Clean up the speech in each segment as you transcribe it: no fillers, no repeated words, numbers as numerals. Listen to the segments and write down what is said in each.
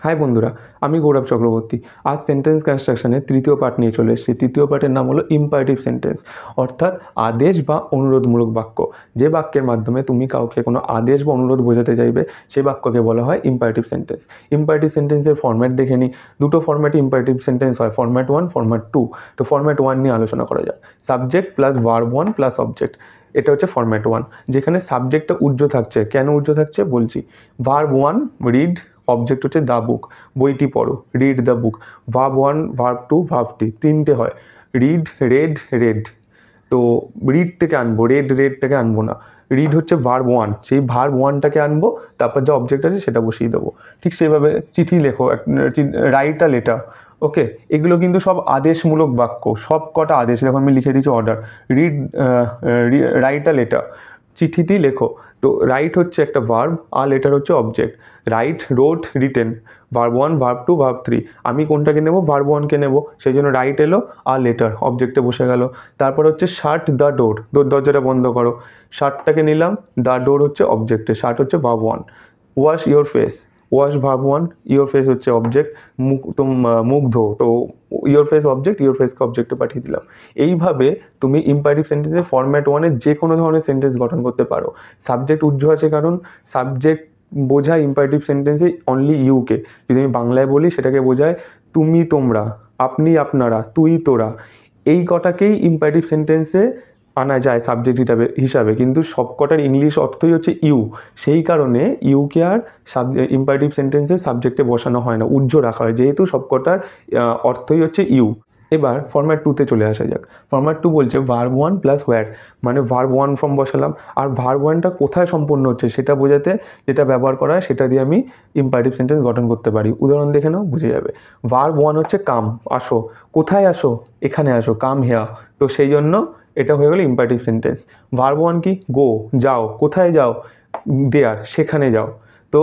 High বন্ধুরা, আমি গৌরব চক্রবর্তী। আজ সেন্টেন্স কনস্ট্রাকশনের তৃতীয় পার্ট নিয়ে চলে এসেছি। তৃতীয় পার্টের নাম হলো ইম্পারেটিভ সেন্টেন্স, অর্থাৎ আদেশ বা অনুরোধমূলক বাক্য। যে বাক্যের মাধ্যমে তুমি কাউকে কোনো আদেশ বা অনুরোধ বোঝাতে চাইবে, সে বাক্যকে বলা হয় ইম্পারেটিভ সেন্টেন্স। ইম্পারেটিভ সেন্টেন্সের ফরম্যাট দেখে নিই। দুটো ফরম্যাটে ইম্পারেটিভ সেন্টেন্স হয়, ফরম্যাট 1, ফরম্যাট 2। তো ফরম্যাট 1 নিয়ে আলোচনা করা যাক। Subject plus verb 1 plus object, এটা হচ্ছে ফরম্যাট 1, যেখানে সাবজেক্টটা উজ্জ্ব থাকছে। কেন উজ্জ্ব থাকছে বলছি। ভার্ব 1 রিড, অবজেক্ট হচ্ছে দ্য বুক, বইটি পড়ো, read the book. Verb 1, verb 2, verb 3, তিনটে হয়। Read, red, red. তো রিড থেকে আনবো, রেডটাকে আনবো না। রিড হচ্ছে ভার্ব 1, সেই ভার্ব 1টাকে আনবো, তারপর যে অবজেক্ট আছে সেটা বসিয়ে দেবো। ঠিক সেইভাবে চিঠি লেখো, রাইট আ লেটার। ওকে, এগুলো কিন্তু সব আদেশমূলক বাক্য, সব কটা আদেশ। দেখো আমি লিখে দিচ্ছি order. Read, write a letter, চিঠিটি লেখো। তো রাইট হচ্ছে একটা ভার্ব, আর লেটার হচ্ছে object. Write, wrote, written, verb 1, verb 2, verb 3। আমি কোনটাকে নেব? ভার্ব 1কে নেব, সেই জন্য রাইট এলো, আর লেটার অবজেক্টে বসে গেল। তারপর হচ্ছে শাট দ্য ডোর, দরজাটা বন্ধ করো। শাটটাকে নিলাম, দ্য ডোর হচ্ছে অবজেক্টে, শাট হচ্ছে verb 1। Wash your face, wash verb 1, your face হচ্ছে অবজেক্ট, মুখ ধো। তো ইয়োর ফেস অবজেক্ট, ইয়োর ফেসকে অবজেক্টে পাঠিয়ে দিলাম। এইভাবে তুমি ইম্পারেটিভ সেন্টেন্সের ফরম্যাট 1-এর যে কোনো ধরনের সেন্টেন্স গঠন করতে পারো। সাবজেক্ট উজ্জ্ব আছে, কারণ সাবজেক্ট বোঝায় ইম্পারেটিভ সেন্টেন্সে অনলি ইউকে। যদি আমি বাংলায় বলি, সেটাকে বোঝায় তুমি তোমরা, আপনি আপনারা, তুই তোরা। এই কটাকেই ইম্পারেটিভ সেন্টেন্সে আনা যায় সাবজেক্ট হিসাবে, কিন্তু সবকটার ইংলিশ অর্থই হচ্ছে ইউ। সেই কারণে ইউকে আর ইম্পারেটিভ সেন্টেন্সে সাবজেক্টে বসানো হয় না, উজ্জ্ব রাখা হয়, যেহেতু সবকটার অর্থই হচ্ছে ইউ। এবার ফরম্যাট 2তে চলে আসা যাক। ফরম্যাট 2 বলছে ভার্ব 1 প্লাস হোয়ার, মানে ভার্ব 1 ফর্ম বসালাম, আর ভার্ব 1টা কোথায় সম্পূর্ণ হচ্ছে সেটা বোঝাতে যেটা ব্যবহার করা হয়, সেটা দিয়ে আমি ইম্পারেটিভ সেন্টেন্স গঠন করতে পারি। উদাহরণ দেখে নাও, বুঝে যাবে। ভার্ব 1 হচ্ছে কাম, আসো। কোথায় আসো? এখানে আসো, কাম হেয়ার। তো সেই জন্য এটা হয়ে গেল ইম্পারেটিভ সেন্টেন্স। ভার্ব 1 কি? গো, যাও। কোথায় যাও? দেয়ার, সেখানে যাও। তো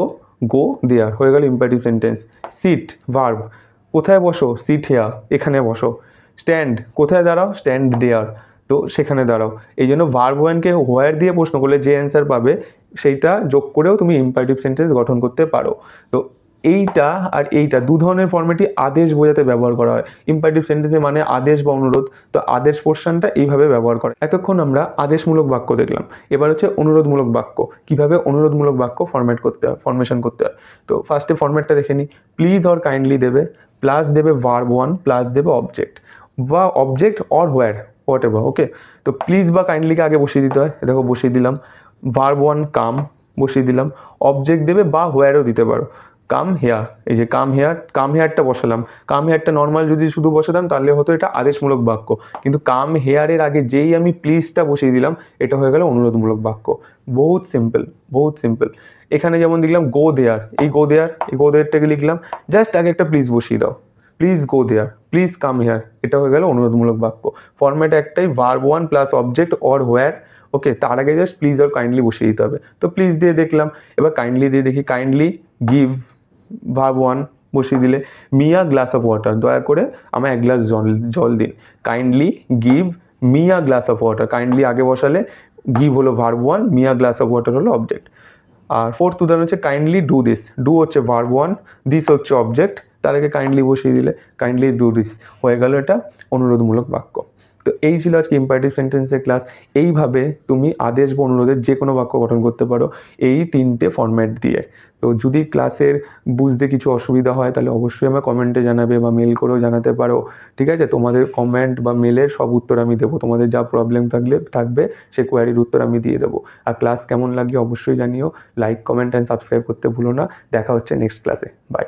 গো দেয়ার হয়ে গেল ইম্পারেটিভ সেন্টেন্স। সিট ভার্ব, কোথায় বসো? সিট হেয়ার, এখানে বসো। স্ট্যান্ড, কোথায় দাঁড়াও? স্ট্যান্ড দেয়ার, তো সেখানে দাঁড়াও। এই জন্য ভার্ব 1কে হোয়ার দিয়ে প্রশ্ন করলে যে অ্যান্সার পাবে, সেইটা যোগ করেও তুমি ইম্পারেটিভ সেন্টেন্স গঠন করতে পারো। তো এইটা আর এইটা দু ধরনের ফর্মেটই আদেশ বোঝাতে ব্যবহার করা হয়। ইম্পারেটিভ সেন্টেন্সে মানে আদেশ বা অনুরোধ, তো আদেশ পোর্শনটা এইভাবে ব্যবহার করে। এতক্ষণ আমরা আদেশমূলক বাক্য দেখলাম, এবার হচ্ছে অনুরোধমূলক বাক্য। কিভাবে অনুরোধমূলক বাক্য ফরমেশন করতে হয়। তো ফার্স্টে ফরম্যাটটা দেখে নিই। প্লিজ অর কাইন্ডলি দেবে, প্লাস দেবে ভার্ব 1, প্লাস দেবে অবজেক্ট বা object or where, whatever. Okay, তো প্লিজ বা কাইন্ডলিকে আগে বসিয়ে দিতে হয়, দেখো বসিয়ে দিলাম। ভার্ব 1 কাম, বসিয়ে দিলাম। অবজেক্ট দেবে বা হোয়ারও দিতে পারো। কাম হেয়ার, এই যে কাম হেয়ার, কাম হেয়ারটা বসালাম। কাম হেয়ারটা নর্মাল যদি শুধু বসাতাম তাহলে হতো এটা আদেশমূলক বাক্য, কিন্তু কাম হেয়ারের আগে যেই আমি প্লিজটা বসিয়ে দিলাম, এটা হয়ে গেল অনুরোধমূলক বাক্য। বহুত সিম্পল, বহুত সিম্পল। এখানে যেমন দেখলাম গো দেয়ার, এই গো দেয়ার, এই গো দেয়ারটাকে লিখলাম, জাস্ট আগে একটা প্লিজ বসিয়ে দাও। Please go there, please come here, এটা হয়ে গেল অনুরোধমূলক বাক্য। ফরম্যাট একটাই, verb 1 plus object or where. Okay, তার আগে জাস্ট প্লিজ অর কাইন্ডলি বসিয়ে দিতে হবে। তো প্লিজ দিয়ে দেখলাম, এবার কাইন্ডলি দিয়ে দেখি। কাইন্ডলি গিভ, ভার্ব 1 বসিয়ে দিলে। Me a glass of water, দয়া করে আমায় এক গ্লাস জল দিন। Kindly give me a glass of water, kindly আগে বসালে, গিভ হলো verb 1, me a glass of water হলো অবজেক্ট। আর ফোর্থ উদাহরণ হচ্ছে কাইন্ডলি ডু দিস, ডু হচ্ছে ভার্ব 1, দিস হচ্ছে অবজেক্ট, তার আগে কাইন্ডলি বসিয়ে দিলে, কাইন্ডলি ডু দিস হয়ে গেল এটা অনুরোধমূলক বাক্য। তো এই ছিল আজকে ইম্পারেটিভ সেন্টেন্সের ক্লাস। এইভাবে তুমি আদেশ বা অনুরোধের যে কোনো বাক্য গঠন করতে পারো এই তিনটে ফরম্যাট দিয়ে। তো যদি ক্লাসের বুঝতে কিছু অসুবিধা হয় তাহলে অবশ্যই আমার কমেন্টে জানাবে বা মেল করেও জানাতে পারো। ঠিক আছে, তোমাদের কমেন্ট বা মেলের সব উত্তর আমি দেবো। তোমাদের যা প্রবলেম থাকবে সে কোয়ারির উত্তর আমি দিয়ে দেবো। আর ক্লাস কেমন লাগবে অবশ্যই জানিও। লাইক, কমেন্ট অ্যান্ড সাবস্ক্রাইব করতে ভুলো না। দেখা হচ্ছে নেক্সট ক্লাসে। বাই।